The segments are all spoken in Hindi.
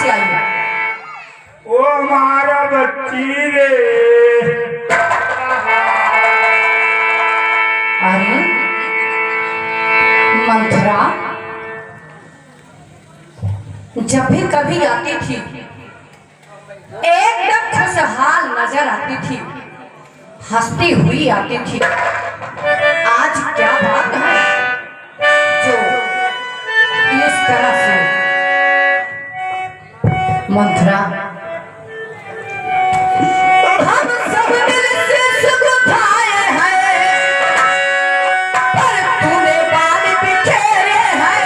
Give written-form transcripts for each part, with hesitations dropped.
से आई है? ओ हमारा बच्ची रे। अरे मंथरा जब भी कभी आती थी एकदम खुशहाल नजर आती थी, हंसती हुई आती थी। आज क्या बात है जो इस तरह से? मंथरा हम सब दिल से सुख पाए हैं, पर तूने बाल बिखेरे हैं।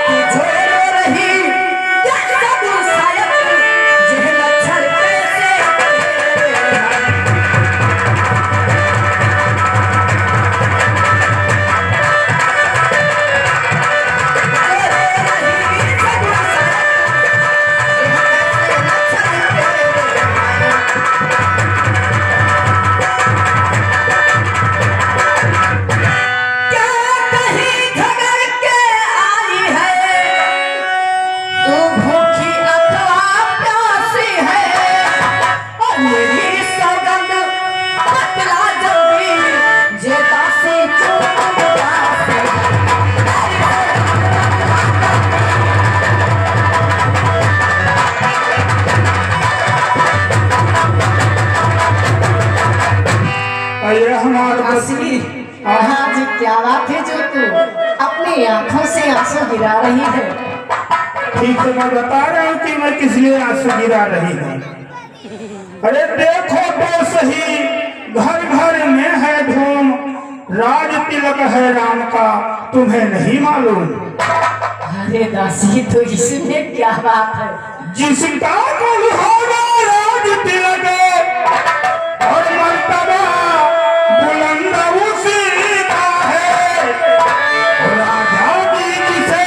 तू छोड़ रही क्या सब शायद यह लक्षण कैसे आज क्या बात है जो तू अपनी आंखों से आंसू गिरा रही है? ठीक है, मैं बता रहा हूँ कि मैं किस लिए आंसू गिरा रही हूँ। अरे देखो तो सही, घर घर में है धूम, राज तिलक है राम का, तुम्हें नहीं मालूम? अरे दासी तो इसमें क्या बात है? जिसका कुल होगा राज तिलक और मर्तबा बुलंद उसी का है। राजा जी जिसे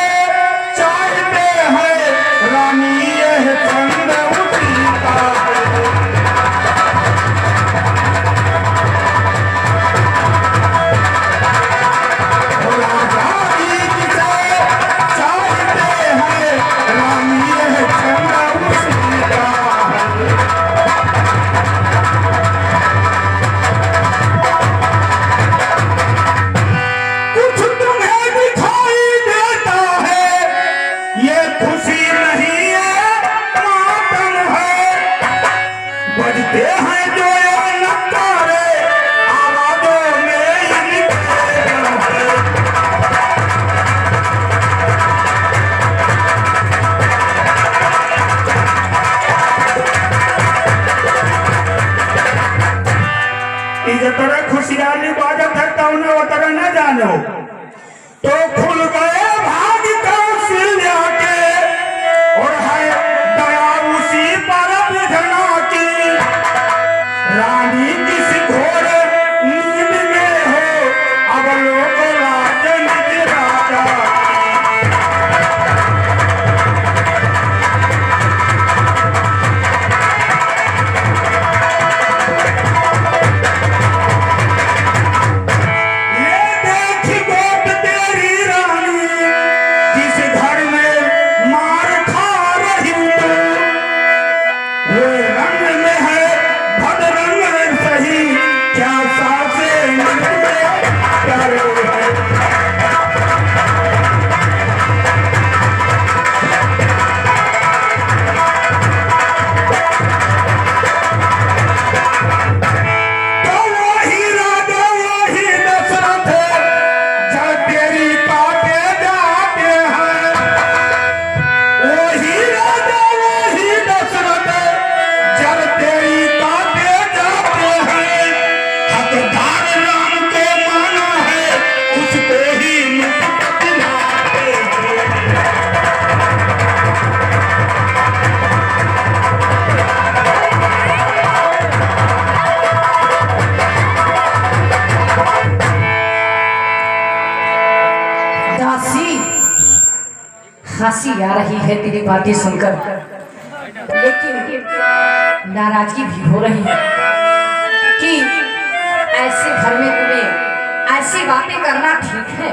चाहते हैं, रानी यह चंद उसी का है। राजा जी जिसे चाहते हैं, रानी यह चंद उसी का है। कुछ तुम्हें दिखाई देता है, ये खुशी नहीं है मातम है। बजते हैं जो ये नकारे, आवाज़ों में इनके दम है। इस तरह खुशहाली बाजत है तो उन्हें वो तरह न जानो। तो खुल गए भाग कौशल्या के, और है दया उसी पर विधना की। रानी किस घोर नींद में हो, अब लोग राज निज राजा की। ये देखी गोट तेरी रानी, जिस घर में मार खा रही तू। वो रंग में है भदरंग सही, क्या सासे प्यारे है। तो वही राजा वही दशरथ, जब तेरी काटे जाते हैं। वही राजा वही दशरथ, जब तेरी काटे जाते हैं। हकदार राम को माना है, उसको ही मुक्त दिलाते हैं। दासी हंसी आ रही है तेरी बातें सुनकर, लेकिन नाराजगी भी हो रही है कि ऐसे घर में तुम्हें ऐसी बातें करना ठीक है?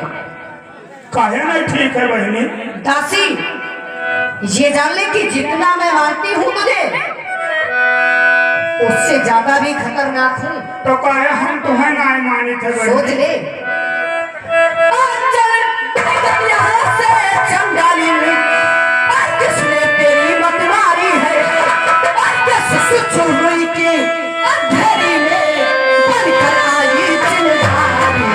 काहे नहीं ठीक है बहनी? दासी ये जान ले कि जितना मैं मानती हूँ तुझे, उससे ज्यादा भी खतरनाक हूँ। तो कहे हम तुम्हें ना मानी थे सोच बहनी। ले। चल यहाँ से चंडाली में, किसने तेरी मत मारी है? किस चुरुई की अंधेरी में बनकर आई चिंगारी।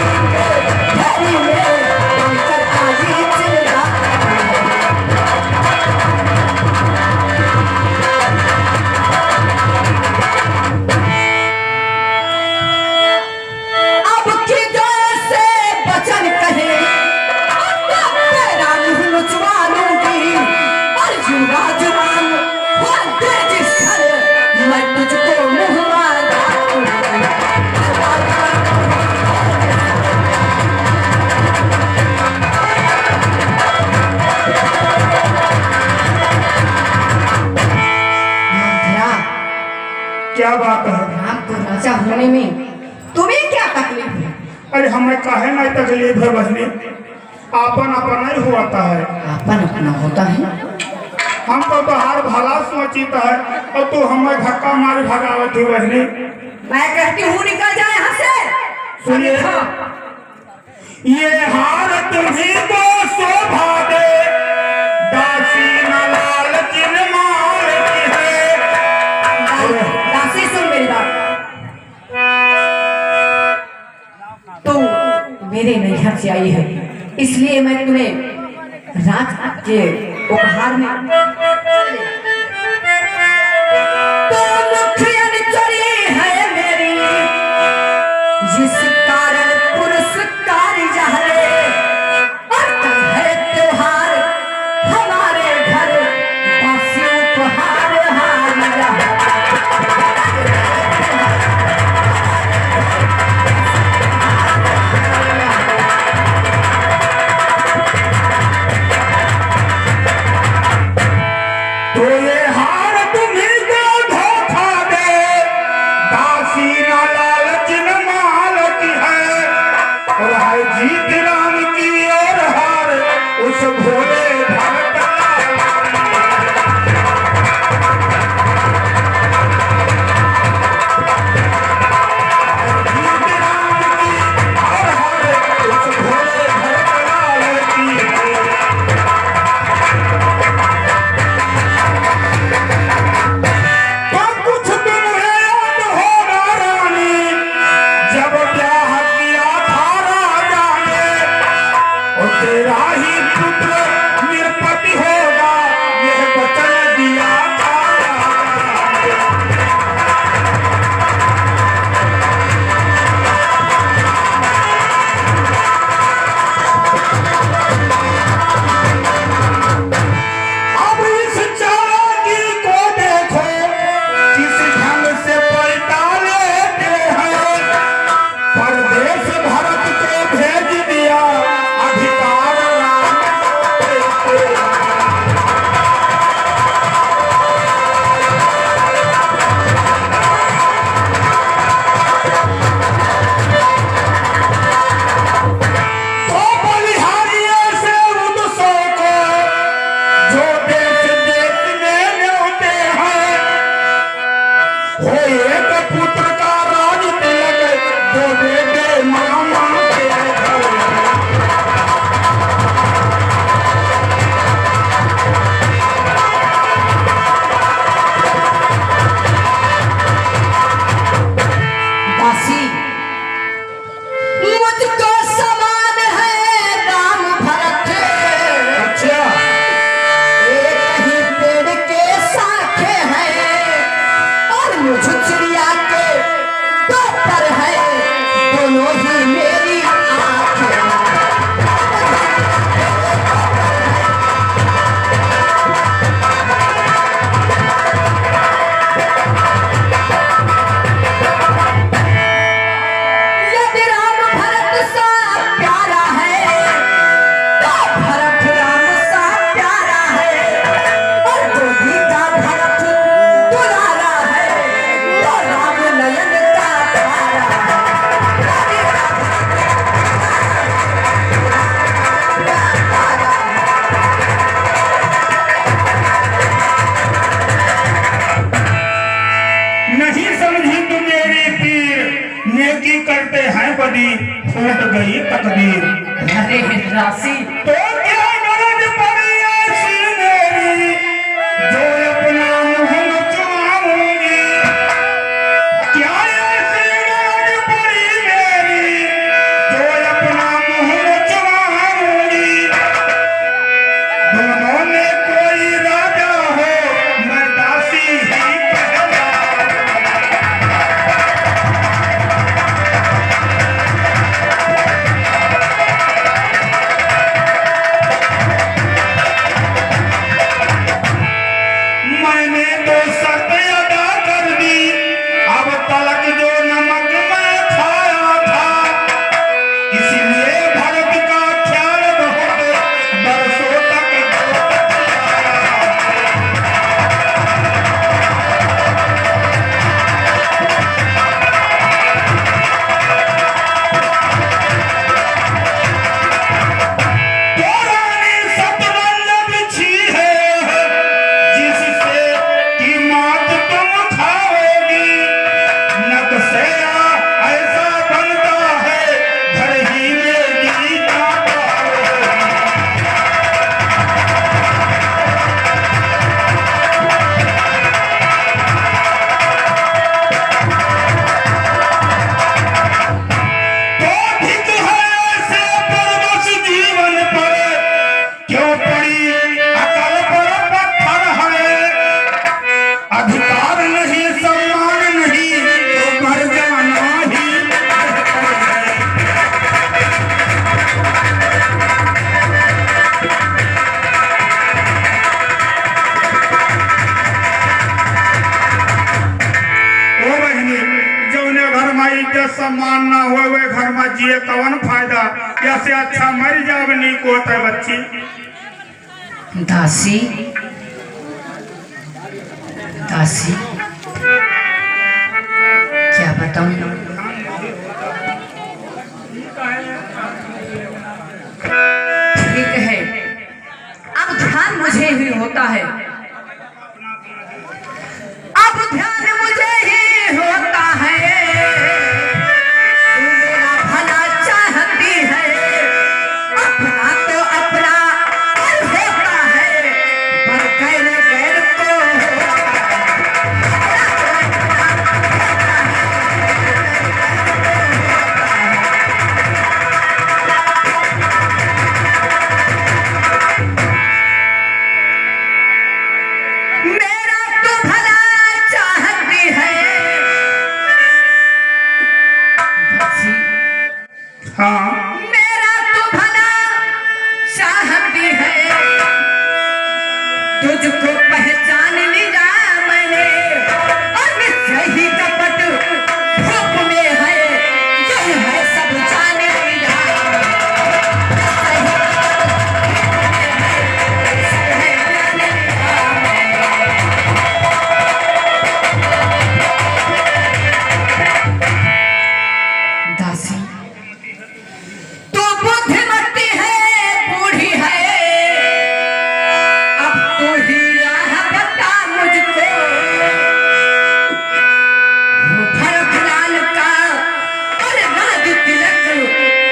अंधेरी में बनकर आई चिंगारी। अब की जैसे बचन कहे तेरा मुंह लुचवा लूंगी, और युवा जवान बोलते जिस घर मैं तुझको मुंह मांगा दूंगी। मंथरा, क्या बात है? राम को राजा होने में तुम्हें क्या तकलीफ है? अरे हमें काहे नहीं तकलीफ है बहनी, आपन अपना ही होता है। अपन अपना होता है। हम तो बाहर भला सोचित है और तू हमें धक्का मार भगावत थी बहनी। मैं कहती हूँ निकल जाए यहाँ से। सुनिए, ये हार तुम्ही को शोभा दे, दासी न लालचिन माल की है। दासी सुन मेरी बात। तू मेरे नैहर से आई है, इसलिए मैं तुम्हें राज के उपहार में तो मुखियन चली है मेरी, जिस कारण पुरस्कार जहरे, और कल है त्योहार हमारे घर, दासी उपहार हार रहा। तो ये हार तुम्ही को धोखा दे, दासी न लालचिन माल की है। की करते हैं बड़ी, फूट गई तकदीर। अरे दासी, तो क्या गरज पड़ी ऐसी मेरी, जो अपना मुँह मचवाऊंगी। क्या ऐसी गरज पड़ी मेरी, जो अपना मुँह मचवाऊंगी। दोनों में कोई राजा हो, मैं दासी ही कहलाऊंगी। मैंने तो शर्त अदा कर दी, अब तलक जो नमक मैं खाया था। इसलिए भरत का ख्याल बहुत बरसों तक तो रानी शतरंज बिछी है, जिससे की मात तुम खाओगी। नक्शा ऐसा बनता है, घर ही में गीत पाओगी। तो ठीक है ऐसे परवश जीवन पर, क्यों पड़ी अकल पर पत्थर है। अधिकार नहीं, सम्मान नहीं, तो मर जाना ही बेहतर है। ओ बहनी, जौने घर में इज्जत सम्मान ना हो, वे घर में जिए कवन फायदा। ऐसे अच्छा मर जावे नहीं को होता है बच्ची। दासी, दासी, क्या बताऊं? ठीक है, अब ध्यान मुझे ही होता है, अब ध्यान मुझे ही होता है। तू मेरा भला चाहती है, अपना तो अपना पर होता है, पर गैर गैर को मेरा तो भला चाहती है। दासी, हाँ, मेरा तो भला चाहती है, तुझको पहचान लिया मैंने, और सही कपट भूख में है, यही है सब जान लिया। सही कपट है, जान लिया। दासी, तू बुद्धिमती है, बूढ़ी है, अब तू ही राह बता मुझको। वो भरत लाल का और राज तिलक,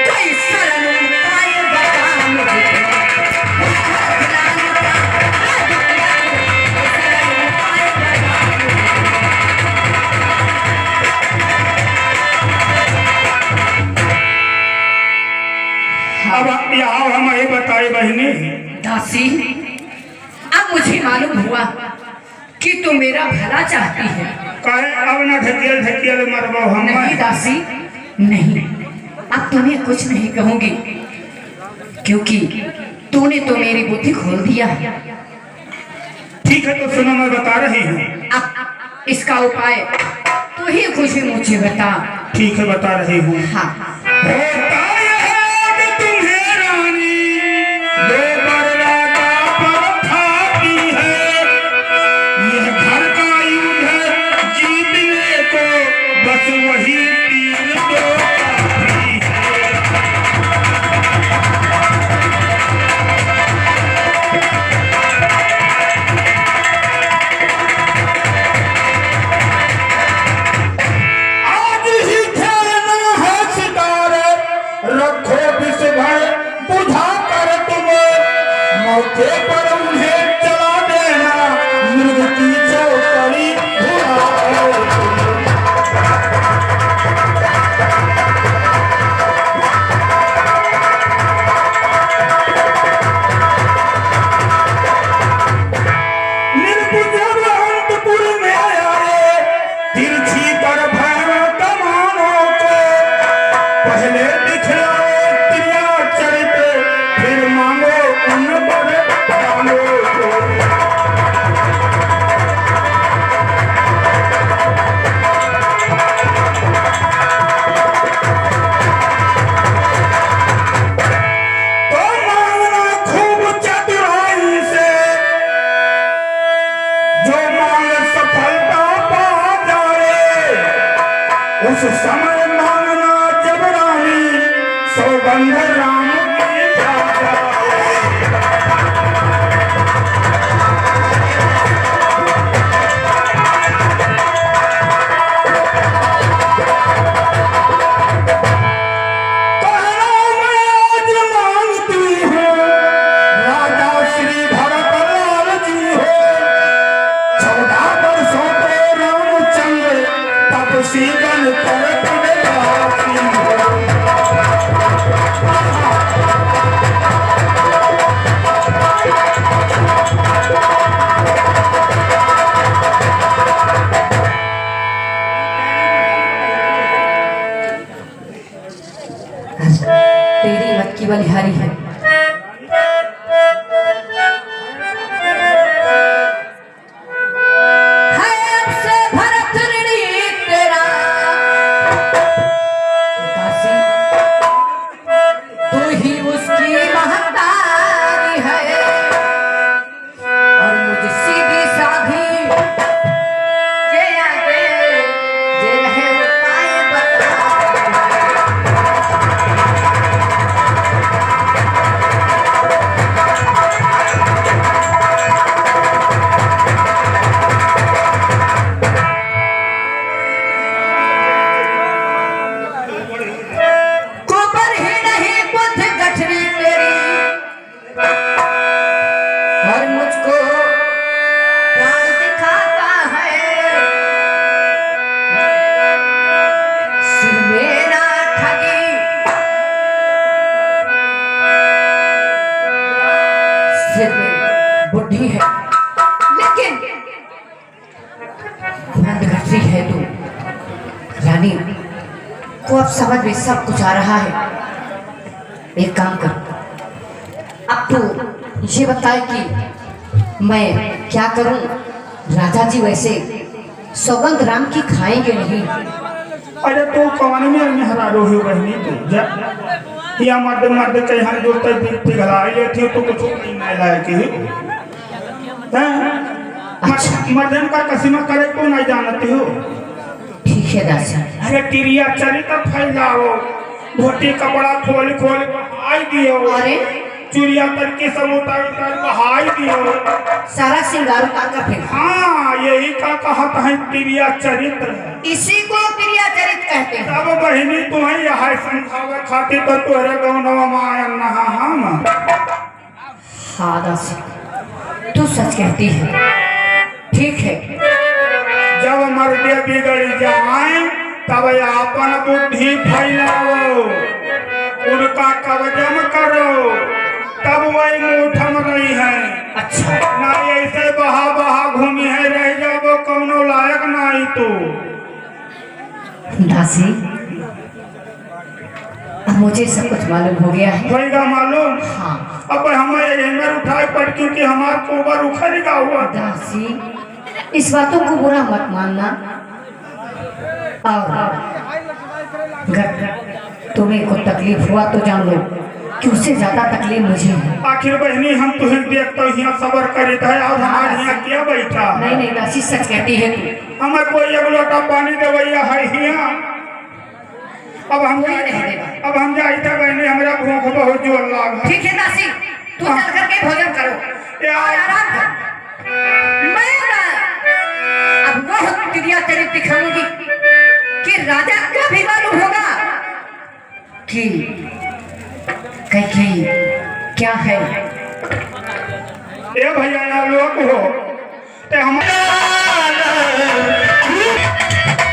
कोई सरल उपाय बता मुझको। वो भरत लाल का राज तिलक, कोई सरल उपाय बता मुझको। अब यहाँ हम ये बताए बहनी। दासी, अब मुझे मालूम हुआ कि तू मेरा भला चाहती है। कहे अब न ढकेल ढकेल मरबो हम। नहीं दासी, नहीं, अब तुम्हें कुछ नहीं कहूंगी, क्योंकि तूने तो मेरी बुद्धि खोल दिया है। ठीक है, तो सुनो मैं बता रही हूँ। अब इसका उपाय तू ही कुछ मुझे बता। ठीक है, बता रही हूँ। हाँ, होता है कि तुम्हें रानी, दो बरला का पर खाती है। यह घर का युद्ध है, जीतने को बस वही तीर दो काफी है। आज ही खेलना पहले दिखलाओ प्रिया चरित्र, फिर मांगो उन पर मांगो तो मांगना खूब चतुराई से, जो मांग सफलता पा जाए। उस समय मांगना जब रानी, सौगंध राम की जा जाए। कहना मैं आज मांगती हूँ, राजा श्री भरत लाल जी हो। 14 वर्षों पे रामचंद्र तपसी बन कर पुण्यवासी हो। तेरी मत की बलिहारी है। है अब से भरत ऋणी तेरा, दासी तू ही उसकी महतारी है। और मुझ सीधी साधी के आगे जे रहे उपाय बता। कुबर ही नहीं बुद्ध गठरी तेरी, और मुझको प्राण दिखाता है। सिर मेरा ठगी, सिर में बुद्धि है, लेकिन बुलंद गठरी है तू। रानी को अब समझ में सब कुछ आ रहा है। एक काम कर, अब तू ये बताए कि मैं क्या करूं। राजा जी वैसे सौगंध राम की खाएंगे नहीं। अरे तो कौन में मेहरारो हो बहनी तू जा, या मर्द मर्द के यहाँ जो तक पिघलाई लेती हो तो कुछ नहीं मैं लाए की अच्छा। मर्दन का कसीमा करे को नहीं जानती हो। ठीक है दासी। अरे क्रिया चरित्र फैलाओ, धोती कपड़ा खोल खोल बहाई दियो, अरे चूड़िया तरीके सब उतार उतार बहाई दियो। सारा श्रृंगार उतार कर फेंक। हाँ यही का कहत है क्रिया चरित्र है। इसी को क्रिया चरित्र कहते हैं। तब बहनी तुम्हें यह समझावे खातिर तो तोहरे गौनवा माया नहा हम। हाँ दासी, तू सच कहती है। ठीक है, जब मर्दे बिगड़ जाए तब अपन बुद्धि फैलाओ, उनका कवजम करो, तब वही मुठम रही है। अच्छा ना ऐसे बहा बहा घूमी है रह जाओ कौनो लायक नहीं तू। दासी, अब मुझे सब कुछ मालूम हो गया है। होएगा मालूम। हाँ अब हमें हेमर उठाए पड़ क्योंकि हमार कोबर उखड़ेगा हुआ था। दासी, इस बातों को बुरा मत मानना। और अगर तुम्हें को तकलीफ हुआ तो जान लो कि उससे ज्यादा तकलीफ मुझे है। आखिर बहनी हम तुझे देखते यहाँ सबर करे थे और हमारे यहाँ क्या बैठा। नहीं नहीं दासी, सच कहती है तू। हमें कोई एक लोटा पानी देवैया है यहाँ। अब हम जाए थे बहनी, हमारा भूख बहुत जोर लाग। ठीक है दासी, तू चल करके भोजन करो और आराम कर। मैं ना अब वह क्रिया चरित्र दिखाऊंगी कि राजा को भी मालूम होगा कि कैकेयी क्या है। ए भैया लोग हो ते हमारे